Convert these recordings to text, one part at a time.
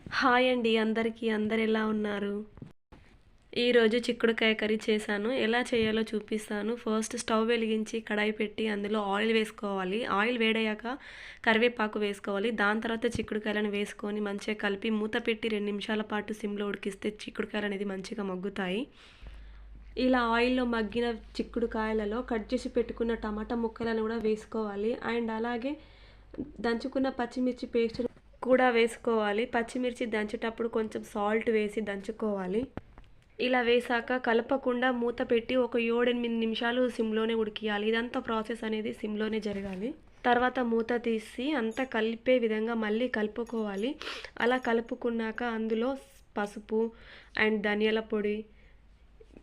Hi అండి అందరికీ. అందరెలా ఉన్నారు? ఈరోజు చిక్కుడుకాయ కర్రీ చేశాను. ఎలా చేయాలో చూపిస్తాను. ఫస్ట్ స్టవ్ వెలిగించి కడాయి పెట్టి అందులో ఆయిల్ వేసుకోవాలి. ఆయిల్ వేడయ్యాక కరివేపాకు వేసుకోవాలి. దాని తర్వాత చిక్కుడుకాయలను వేసుకొని మంచిగా కలిపి మూత పెట్టి 2 నిమిషాల పాటు సిమ్‌లో ఉడికిస్తే చిక్కుడుకాయలు అనేది మంచిగా మగ్గుతాయి. ఇలా ఆయిల్‌లో మగ్గిన చిక్కుడుకాయలలో కట్ చేసి పెట్టుకున్న టమాటా ముక్కలను కూడా వేసుకోవాలి. అండ్ అలాగే దంచుకున్న పచ్చిమిర్చి పేస్ట్ కూడా వేసుకోవాలి. పచ్చిమిర్చి దంచేటప్పుడు కొంచెం సాల్ట్ వేసి దంచుకోవాలి. ఇలా వేశాక కలపకుండా మూత పెట్టి ఒక 7, 8 నిమిషాలు సిమ్‌లోనే ఉడికియాలి. ఇదంతా ప్రాసెస్ అనేది సిమ్‌లోనే జరగాలి. తర్వాత మూత తీసి అంతా కలిపే విధంగా మళ్ళీ కలుపుకోవాలి. అలా కలుపుకున్నాక అందులో పసుపు అండ్ ధనియాల పొడి,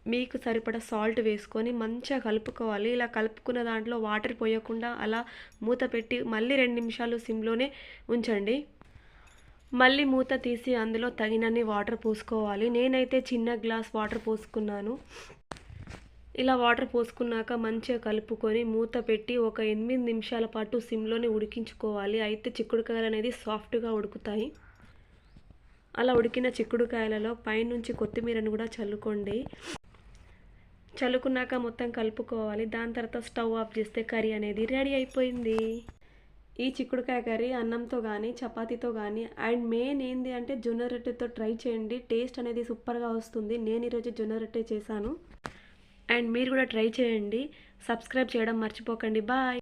మీకు సరిపడా సాల్ట్ వేసుకొని మంచిగా కలుపుకోవాలి. ఇలా కలుపుకున్న దాంట్లో వాటర్ పోయకుండా అలా మూత పెట్టి మళ్ళీ 2 నిమిషాలు సిమ్‌లోనే ఉంచండి. మళ్ళీ మూత తీసి అందులో తగినన్ని వాటర్ పోసుకోవాలి. నేనైతే చిన్న గ్లాస్ వాటర్ పోసుకున్నాను. ఇలా వాటర్ పోసుకున్నాక మంచిగా కలుపుకొని మూత పెట్టి ఒక 8 నిమిషాల పాటు సిమ్‌లోనే ఉడికించుకోవాలి. అయితే చిక్కుడుకాయలు అనేది సాఫ్ట్‌గా ఉడుకుతాయి. అలా ఉడికిన చిక్కుడుకాయలలో పైనుంచి కొత్తిమీరను కూడా చల్లుకోండి. చల్లుకున్నాక మొత్తం కలుపుకోవాలి. దాని తర్వాత స్టవ్ ఆఫ్ చేస్తే కర్రీ అనేది రెడీ అయిపోయింది. ఈ చిక్కుడుకాయ కర్రీ అన్నంతో కానీ చపాతీతో కానీ అండ్ మెయిన్ ఏంది అంటే జొన్న రొట్టెతో ట్రై చేయండి. టేస్ట్ అనేది సూపర్గా వస్తుంది. నేను ఈరోజు జొన్న రొట్టె చేశాను అండ్ మీరు కూడా ట్రై చేయండి. సబ్స్క్రైబ్ చేయడం మర్చిపోకండి. బాయ్.